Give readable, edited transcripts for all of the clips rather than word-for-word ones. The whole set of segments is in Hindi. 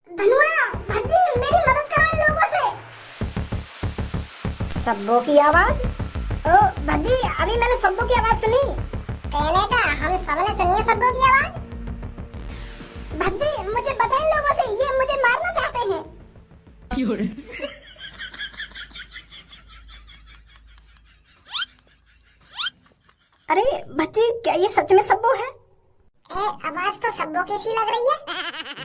धनुआ, भद्दी, मेरी मदद करो इन लोगों से। सब्बों की आवाज? ओ भद्दी, अभी मैंने सब्बों की आवाज सुनी। कहने का हम सबने सुनी है सब्बों की आवाज। भद्दी, मुझे बचा इन लोगों से, ये मुझे मारना चाहते हैं। अरे भद्दी, क्या ये सच में सब्बो है? आवाज तो सब्बों की सी लग रही है।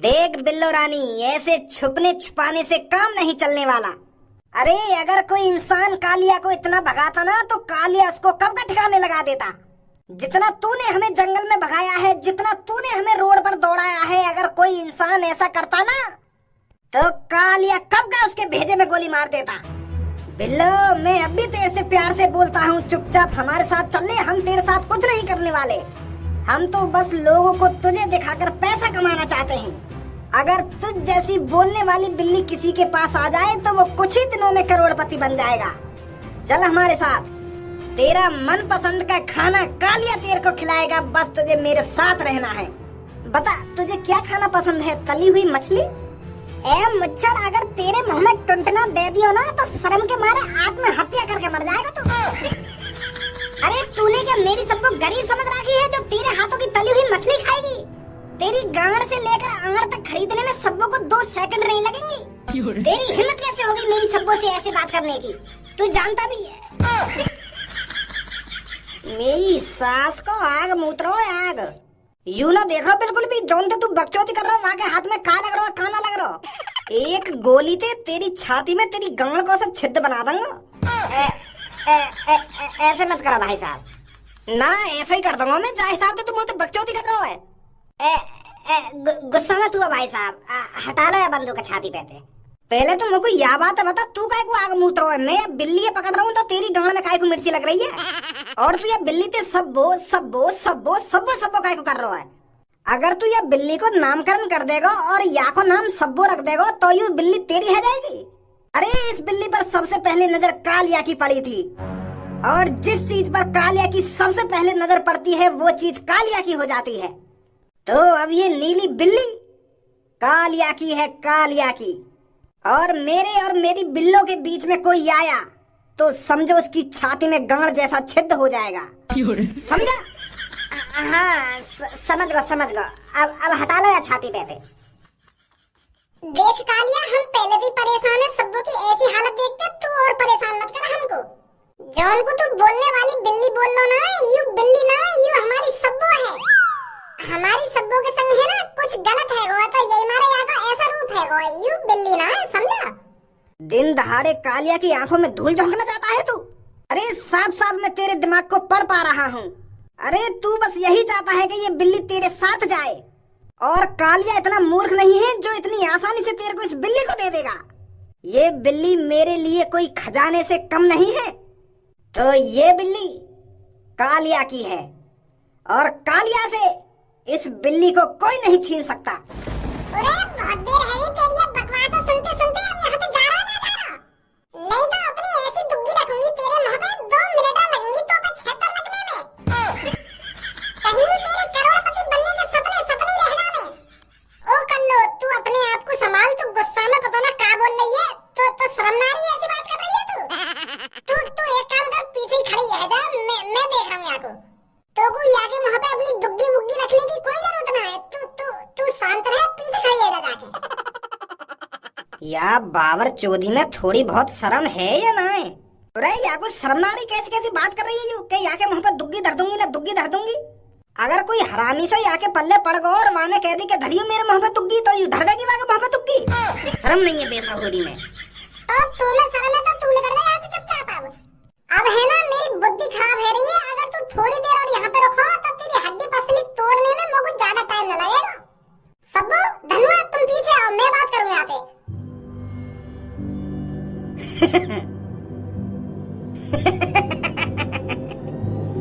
देख बिल्लो रानी, ऐसे छुपने छुपाने से काम नहीं चलने वाला। अरे अगर कोई इंसान कालिया को इतना भगाता ना तो कालिया उसको कब का ठिकाने लगा देता। जितना तूने हमें जंगल में भगाया है, जितना तूने हमें रोड पर दौड़ाया है, अगर कोई इंसान ऐसा करता ना तो कालिया कब का उसके भेजे में गोली मार देता। बिल्लो, मैं अब भी तेरे से प्यार से बोलता हूँ, चुपचाप हमारे साथ चल ले। हम तेरे साथ कुछ नहीं करने वाले। हम तो बस लोगों को तुझे दिखाकर पैसा कमाना चाहते हैं। अगर तुझ जैसी बोलने वाली बिल्ली किसी के पास आ जाए तो वो कुछ ही दिनों में करोड़पति बन जाएगा। चल हमारे साथ, तेरा मनपसंद का खाना कालिया तेरे को खिलाएगा। बस तुझे मेरे साथ रहना है। बता, तुझे क्या खाना पसंद है? तली हुई मछली? ए मुच्छर, अगर तेरे मुंह में टुनटुना दे दियो ना तो शर्म के मारे आत्महत्या करके मर जाएगा तू। अरे तूने क्या मेरी सबको गरीब समझ रखी है जो तेरे हाथों की तली हुई मछली खाएगी? तेरी गांड से लेकर आंगड़ तक खरीदने में सब्बों को 2 सेकंड नहीं लगेंगे। तेरी हिम्मत कैसे होगी मेरी सब्बों से ऐसे बात करने की? तू जानता भी है मेरी सास को आग मूत्रो आग। यूं ना देख रहा बिल्कुल भी, जौन तू बकचोदी कर रहा हो वहाँ के हाथ में का लग रहा, खाना लग रहा। एक गोली ते तेरी छाती में तेरी गांड को सब छिद्र बना दूंगा। ऐसे मत करो भाई साहब। ना ऐसा ही कर दूंगा मैं, जा हिसाब से तुम मुझे बकचोदी कर रहा है। गुस्सा मत हुआ भाई साहब, हटा लो या बंदूक छाती पे। पहले तुम मुझको यह बात बता, तू काय को आग मूत रहा है? मैं बिल्ली पकड़ रहा हूँ तो तेरी गांड में काय को मिर्ची लग रही है? और तू ये बिल्ली ते सब्बो सब्बो सब्बो सब्बो सब्बो काय को कर रहा है? अगर तू ये बिल्ली को नामकरण कर देगा और या को नाम सब्बो रख देगा तो ये बिल्ली तेरी है जाएगी। अरे इस बिल्ली पर सबसे पहले नजर कालिया की पड़ी थी, और जिस चीज पर कालिया की सबसे पहले नजर पड़ती है वो चीज कालिया की हो जाती है। तो अब ये नीली बिल्ली कालिया की है, कालिया की। और मेरी बिल्लों के बीच में कोई आया तो समझो उसकी छाती में गांड जैसा छिद्र हो जाएगा। समझा? हाँ समझ गया। अब हटा लो या छाती पे। देख कालिया, हम पहले भी परेशान है, सब्बों की ऐसी हालत देखते तू और परेशान मत कर हमको। जौन को तू बोलने वाली बिल्ली बोल लो ना, यू बिल्ली ना, यू हमारी सब्बो है। हमारी सब्बों के संग है ना कुछ गलत है वो, तो यही मारे यहाँ का ऐसा रूप है वो, यू बिल्ली ना, समझा? दिन दहाड़े कालिया की आंखों में धूल झोंकना चाहता है तू? अरे साफ साफ मैं तेरे दिमाग को पढ़ पा रहा हूँ। अरे तू बस यही चाहता है कि ये बिल्ली तेरे साथ जाए, और कालिया इतना मूर्ख नहीं है जो इतनी आसानी से तेरे को इस बिल्ली को दे देगा। ये बिल्ली मेरे लिए कोई खजाने से कम नहीं है। तो ये बिल्ली कालिया की है, और कालिया से इस बिल्ली को कोई नहीं छीन सकता। अरे बहुत देर है तेरी ये बकवास सुनते सुनते, अब यहाँ से जा रहा ना जा रहा? नहीं तो अपनी ऐसी दुग्गी रखूंगी तेरे मुंह पे, 2 मिनट लगेंगी तो 76 लगने में। कहीं तेरे करोड़पति बनने के सपने सपने रह जाने। ओ कल्लो, तू अपने आप को संभाल, तू गुस्सा में पता ना क्या बोल रही है। तो शर्म ना आ रही है ऐसी बात कर रही है तू? तू एक काम कर, पीछे ही खड़ी है जा, मैं देख रहा हूँ यहाँ को। तो को यहाँ के मुँह पे अपनी दुग्गी मुग्गी रखने की कोई जरूरत ना है। तू शांत रह, पीछे खड़ी है जाके। या बावर चोदी में थोड़ी बहुत शर्म है या ना है? अरे यहाँ को शर्म ना आ रही? कैसी कैसी बात कर रही है यू कि यहाँ के मुँह पे दुग्गी धर दूंगी ना दुग्गी धर दूंगी। अगर कोई हरामी से यहाँ के पल्ले पड़ गो और वहाँ ने कह दी कि धरियो मेरे मुँह पे दुग्गी, तो यू धर देगी वहाँ के मुँह पे दुग्गी? शर्म नहीं है बेसहुरी में? तो तुम्हें शर्म है तो तू लेकर गया यहाँ से चुपचाप। अब है ना मेरी बुद्धि खराब है रही है, अगर तू थोड़ी देर और यहाँ पे रखो तो तेरी हड्डी पसली तोड़ने में मुझे ज्यादा टाइम न लगेगा। सब्बो, धनुआ, तुम पीछे आओ, मैं बात करूँ यहाँ पे।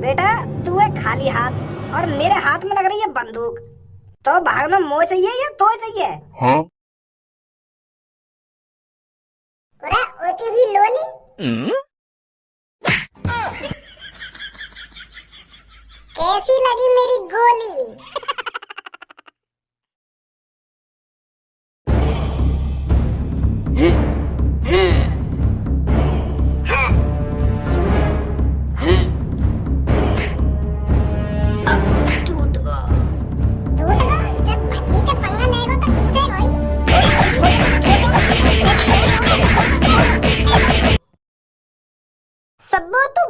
बेटा तू है खाली हाथ और मेरे हाथ में लग रही है बंदूक, तो भागना मोह चाहिए या तो चाहिए? हाँ? उड़ती हुई लोली। कैसी लगी मेरी गोली?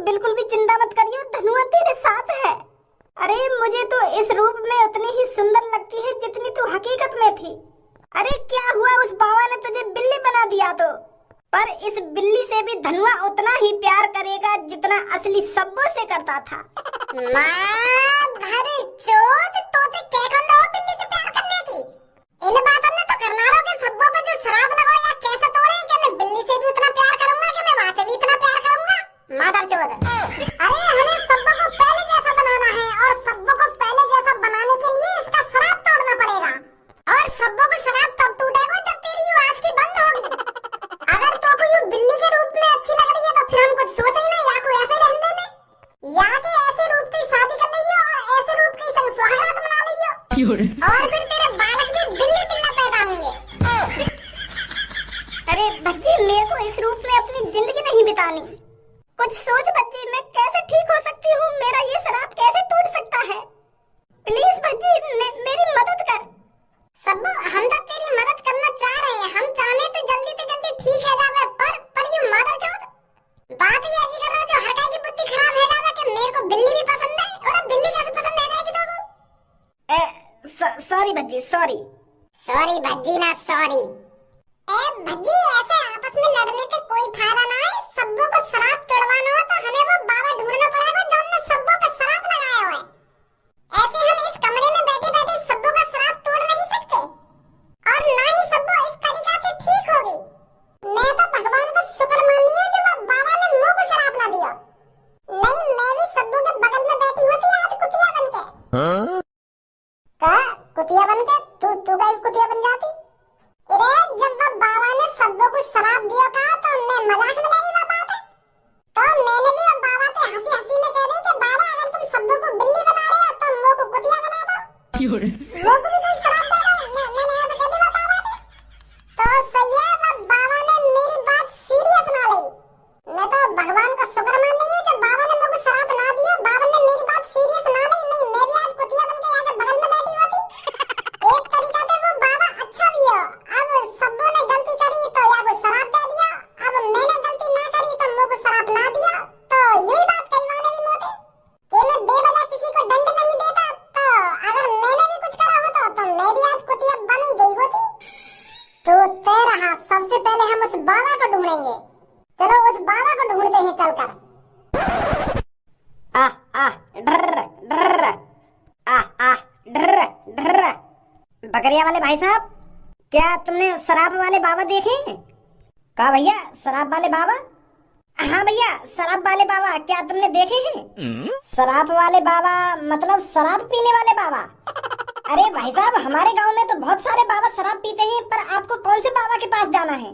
बिल्कुल भी चिंता मत करियो, धनुआ तेरे साथ है। अरे मुझे तो इस रूप में उतनी ही सुंदर लगती है जितनी तू हकीकत में थी। अरे क्या हुआ, उस बाबा ने तुझे बिल्ली बना दिया तो, पर इस बिल्ली से भी धनुआ उतना ही प्यार करेगा जितना असली सब्बों से करता था। माँ चोद तोते क्या कर रहे हो बिल्ली से प्यार करने की? इन बातों में तो करना रहो कि सब्बों पे जो शराब लगाओ या कैसे तोड़े कि मैं बिल्ली से भी उतना प्यार करूंगा कि मैं वहां से भी इतना प्यार करूंगा। मादर चोद, अरे हमें सब्बों को पहले जैसा बनाना है और सब्बों को पहले जैसा बनाने के लिए इसका शराब तोड़ना पड़ेगा। और सब्बों को शराब तब टूटेगा जब तेरी यूं आज की बंद होगी। अगर तो कोई बिल्ली के रूप में अच्छी लग रही है तो फिर हम कुछ सोचे ही ना, या कोई ऐसे रहने में, या के ऐसे रूप की शादी कर लीजिए और ऐसे रूप की संग सुहागरात बना लीजिए और फिर तेरे बालक भी बिल्ली बिल्ला पैदा होंगे। अरे बच्चे, मेरे को इस रूप में अपनी जिंदगी नहीं बितानी। कुछ सोच बच्चे, मैं कैसे ठीक हो सकती हूँ, मेरा ये श्राप कैसे टूट सकता है? प्लीज बच्चे मेरी मदद कर। सब्बू, हम तो तेरी मदद करना चाह रहे हैं, हम चाहने तो जल्दी ठीक है जावे, पर यू मादर चोद बात ही ऐसी कर रहा है जो हर काई की बुद्धि खराब है जावे कि मेरे को बिल्ली भी पसंद है। और बिल्ली कैसे पसंद है जाएगी तो? सॉरी भज्जी, सॉरी भज्जी ना सॉरी। भज्जी, ऐसे आपस में लड़ने से कोई फायदा ना है। सब्बों को शराब तोड़वाना हो तो हमें वो बाबा ढूंढना पड़ेगा जो हमने सब्बों का शराब लगाया हुआ है। ऐसे हम इस कमरे में बैठे सब्बों का शराब तोड़ नहीं सकते और ना ही सब्बों इस तरीका से ठीक होगी। मैं तो भगवान का शुक्र मानती हूँ जो वो बाबा ने मुंह को शराब ना दिया, नहीं मैं भी सब्बों के बगल में बैठी होती आज कुतिया बनके। कुतिया बनके तू गई कुतिया बन जाती। अरे जब वो बाबा ने सब्बों को शराब दिया था तो मैं मजाक में लगी वो बात है, तो मैंने भी वो बाबा के हंसी में कह दी कि बाबा अगर तुम सब्बों को बिल्ली बना रहे हो तो मुंह को कुतिया बना दो, मुंह को भी कोई शराब दे दो। मैंने ऐसे कह दिया बाबा को, तो सही है वो बाबा ने मेरी बात सीरियस ना ली। मैं तो भगवान का शुक्र मान रही हूँ जो बाबा ने मुझे शराब ना दिया, बाबा ने मेरी बात सीरियस ना ली, नहीं मैं भी आज कुतिया बन के आके बगल में बैठी होती। एक तरीका से वो बाबा अच्छा भी हो। अब सब्बों ने गलती करी तो या वो शराब दे दिया, अब मैंने गलती ना करी तो मुझे शराब ना दिया, तो यही बात कई माने भी मोटे कि मैं बेवजह किसी को दंड नहीं देता। तो अगर मैंने भी कुछ करा होता तो मैं भी आज कुतिया बन ही गई होती। तो तेरा सबसे पहले हम उस बाबा को ढूंढेंगे, चलो उस बाबा को ढूंढते हैं चलकर। बकरिया वाले भाई साहब, क्या तुमने शराब वाले बाबा देखे? कहा भैया, शराब वाले बाबा? हाँ भैया, शराब वाले बाबा क्या तुमने देखे हैं? शराब वाले बाबा मतलब शराब पीने वाले बाबा? अरे भाई साहब, हमारे गांव में तो बहुत सारे बाबा शराब पीते हैं, पर आपको कौन से बाबा के पास जाना है?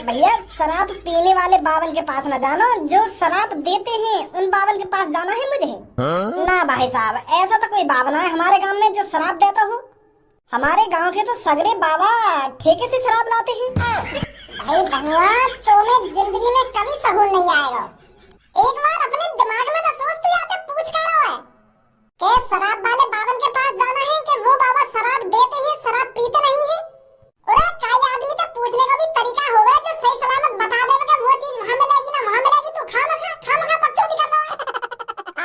भैया, शराब पीने वाले बावन के पास न जानो, जो शराब देते हैं उन बावन के पास जाना है मुझे। ना भाई साहब, ऐसा तो कोई बाबा ना है हमारे गांव में जो शराब देता हो। हमारे गांव के तो सगरे बाबा ठेके से शराब लाते हैं। भाई धनुआ, तुम्हें जिंदगी में कभी सहूर नहीं आएगा। एक बार अपने दिमाग में तो सोच तो आते पूछ कर रहा है कि शराब वाले बावन के पास जाना है कि वो बाबा शराब देते हैं शराब पीते नहीं है। अरे कई आदमी तो पूछने का भी तरीका होगा जो सही सलामत बता देगा कि वो चीज वहां मिलेगी ना वहां मिलेगी, तो खामखा बकचोदी कर रहा है।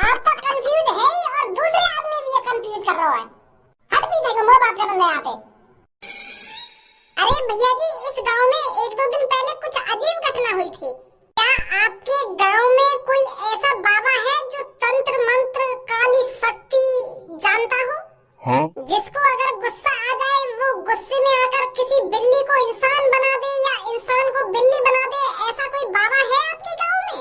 आप तो कंफ्यूज है ही और दूसरे आदमी भी ये कंफ्यूज कर रहा है। हट पीछे को मोह बात करने आते। अरे भैया जी, इस गांव में एक दो दिन पहले कुछ अजीब घटना हुई थी। क्या आपके गांव में कोई ऐसा बाबा है जो तंत्र मंत्र काली शक्ति जानता हो? हाँ? जिसको अगर गुस्सा आ जाए वो गुस्से में आकर किसी बिल्ली को इंसान बना दे या इंसान को बिल्ली बना दे, ऐसा कोई बाबा है आपके गांव में?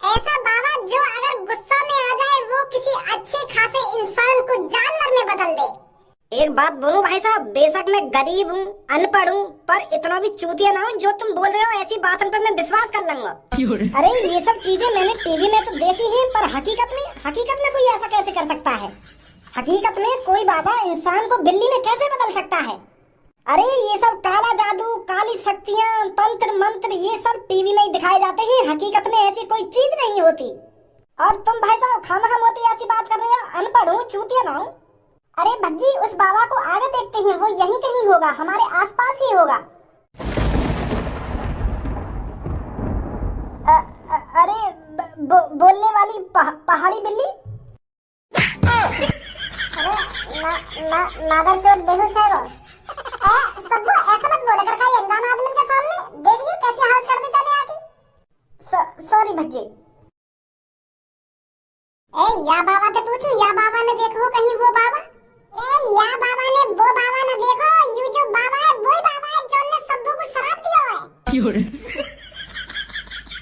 ऐसा बाबा जो अगर गुस्सा में आ जाए वो किसी अच्छे खासे इंसान को जानवर में बदल दे। एक बात बोलूं भाई साहब, बेशक मैं गरीब हूँ, अनपढ़ हूँ, पर इतना भी चूतिया ना हूँ। जो तुम बोल रहे हो ऐसी बातों पर मैं विश्वास कर लूंगा। अरे ये सब चीजें मैंने टीवी में तो देखी है, पर हकीकत में कोई ऐसा कैसे कर सकता है? हकीकत में कोई बाबा इंसान को बिल्ली में कैसे बदल सकता है? अरे ये सब काला जादू, काली शक्तियाँ, तंत्र मंत्र, ये सब टीवी में ही दिखाए जाते हैं। हकीकत में ऐसी कोई चीज नहीं होती। और तुम भाई साहब खामखा मोती ऐसी बात कर रहे हो? अनपढ़ हूँ, चूतिया ना हूँ। अरे भज्जी, उस बाबा को आगे देखते हैं, वो यहीं कहीं होगा, हमारे आसपास ही होगा। अरे बोलने वाली पहाड़ी बिल्ली। अरे मादरचोद बेहोश है वो। सब्बू ऐसा मत बोले कर कहीं अनजान आदमी के सामने। देखिए कैसी हालत कर दी तूने आके। सॉरी भज्जे। या बाबा से पूछूं, या बाबा ने देखो कहीं वो बाबा? या बाबा ने वो बाबा ने देखो? यू जो बाबा है वही बाबा है जो ने सब्बू को शराब दिया है।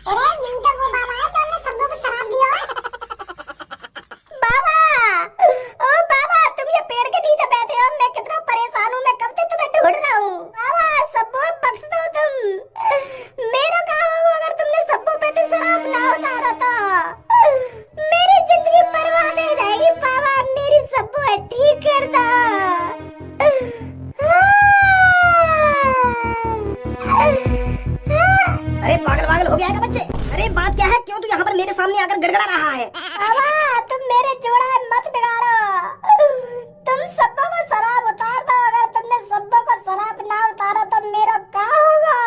अरे यू तो वो बाबा है जो ने सब्बू को शराब दिया है। बाबा, ओ बाबा, तुम ये पेड़ के नीचे बैठे हो, मैं कितना परेशान हूँ, मैं कब से तुम्हें ढूंढ रहा हूँ। बाबा सब्बू बख्श दो तुम। मेरा काम होगा अगर तुमने सब्बू पे से शराब ना उतारा तो मेरी जिंदगी बर्बाद हो जाएगी। बाबा मेरी सब्बू है, ठीक कर दो। अरे पागल हो गया है बच्चे? अरे बात क्या है, क्यों तू यहाँ पर मेरे सामने आकर गड़गड़ा रहा है? बाबा तुम मेरे जोड़ा मत बिगाड़ो, तुम सब्बू को शराब उतार दो। अगर तुमने सब्बू को शराब ना उतारा तो मेरा क्या होगा?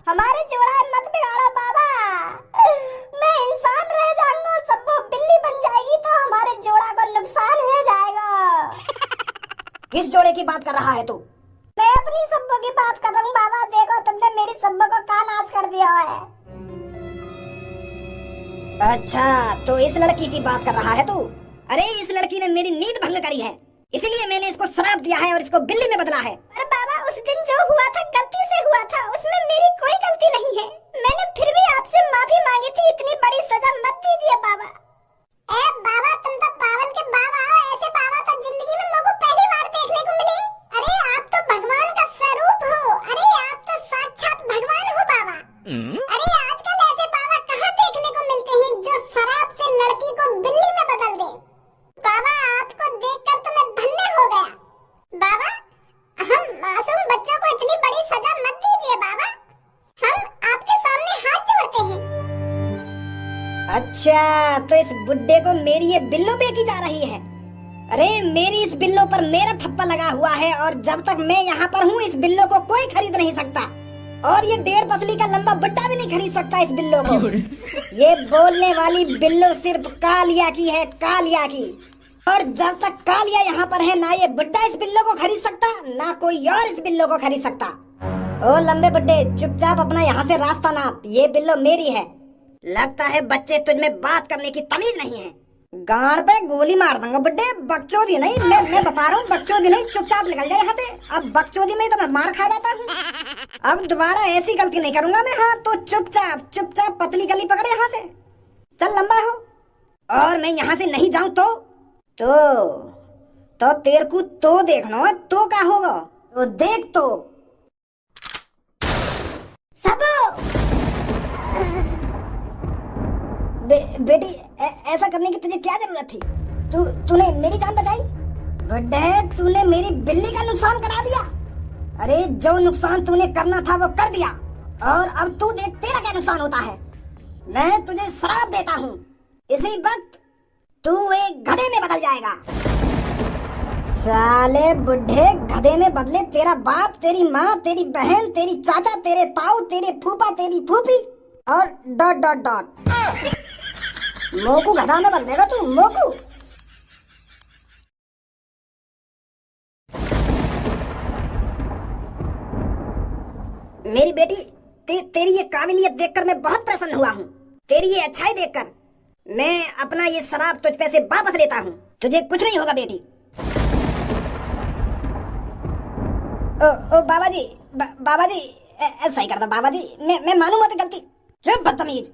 हमारे जोड़ा मत बिगाड़ो बाबा, मैं इंसान रह जाऊंगा, सब्बू बिल्ली बन जाएगी तो हमारे जोड़ा को नुकसान हो जाएगा। किस जोड़े की बात कर रहा है तू? मैं अपनी सब्बू की बात कर रहा हूँ बाबा। देखो तुमने मेरी सब्बू को का नाश कर दिया है। अच्छा तो इस लड़की की बात कर रहा है तू? अरे इस लड़की ने मेरी नींद भंग करी है, इसीलिए मैंने इसको शराब दिया है और इसको बिल्ली में बदला है। अरे बाबा उस दिन जो हुआ था गलती से हुआ था, उसमें मेरी कोई गलती नहीं है। मैंने फिर भी आपसे माफी मांगी थी, इतनी बड़ी सजा मत दीजिए बाबा। बाबा तुम तो पावन के बाबा हो। ऐसे बाबा तो जिंदगी में लोगों को पहली बार देखने को मिले। अरे आप तो भगवान का स्वरूप हो। अरे आप तो साक्षात भगवान हो बाबा। अरे आजकल ऐसे बाबा कहाँ देखने को मिलते हैं जो शराब से लड़की को बिल्ली में बदल दे। बाबा आपको देखकर तो मैं धन्य हो गया। बाबा हम मासूम बच्चों को इतनी बड़ी सजा मत दीजिए बाबा, हम आपके सामने हाथ जोड़ते हैं। अच्छा तो इस बुड्ढे को मेरी ये बिल्लो बेची जा रही है। अरे मेरी इस बिल्लो पर मेरा थप्पा लगा हुआ है और जब तक मैं यहाँ पर हूँ इस बिल्लो को कोई खरीद नहीं सकता, और ये 1.5 पसली का लंबा बुड्ढा भी नहीं खरीद सकता इस बिल्लो को। ये बोलने वाली बिल्लो सिर्फ कालिया की है, कालिया की। और जब तक कालिया यहाँ पर है ना ये बुड्ढा इस बिल्लो को खरीद सकता, ना कोई और इस बिल्लो को खरीद सकता। ओ लंबे बुड्ढे चुपचाप अपना यहाँ से रास्ता नाप, ये बिल्लो मेरी है। लगता है बच्चे तुझमें बात करने की तमीज नहीं है। गाड़ पे गोली मार दूंगा बुड्ढे, बकचोदी नहीं, मैं बता रहा हूँ बकचोदी नहीं, चुपचाप निकल जाए यहाँ से। अब बकचोदी में तो मैं मार खा जाता हूँ, अब दोबारा ऐसी गलती नहीं करूंगा मैं। हाँ तो चुपचाप पतली गली पकड़े यहाँ से, चल लंबा हो। और मैं यहाँ से नहीं जाऊँ तो तेरे को तो देखना है, तो क्या होगा तो देख। तो सबू बेटी ऐसा करने की तुझे क्या जरूरत थी? तूने मेरी जान बचाई। बुड्ढे तूने मेरी बिल्ली का नुकसान करा दिया। अरे जो नुकसान तूने करना था वो कर दिया, और अब तू देख तेरा क्या नुकसान होता है। मैं तुझे श्राप देता हूँ, इसी वक्त तू एक गधे में बदल जाएगा। साले बुड्ढे गधे में बदले तेरा बाप, तेरी माँ, तेरी बहन, तेरी चाचा, तेरे ताऊ, तेरे फूफा, तेरी फूफी और ... मोकू गधा में बदल देगा तू, मोकू। मेरी बेटी तेरी ये काबिलियत देखकर मैं बहुत प्रसन्न हुआ हूँ। तेरी ये अच्छाई देखकर मैं अपना ये शराब तुझ पे से वापस लेता हूँ। तुझे कुछ नहीं होगा बेटी। ओ बाबा जी, बाबा जी ऐसा ही करता बाबा जी, मैं मानूंगा तो गलती। चुप बदतमीज।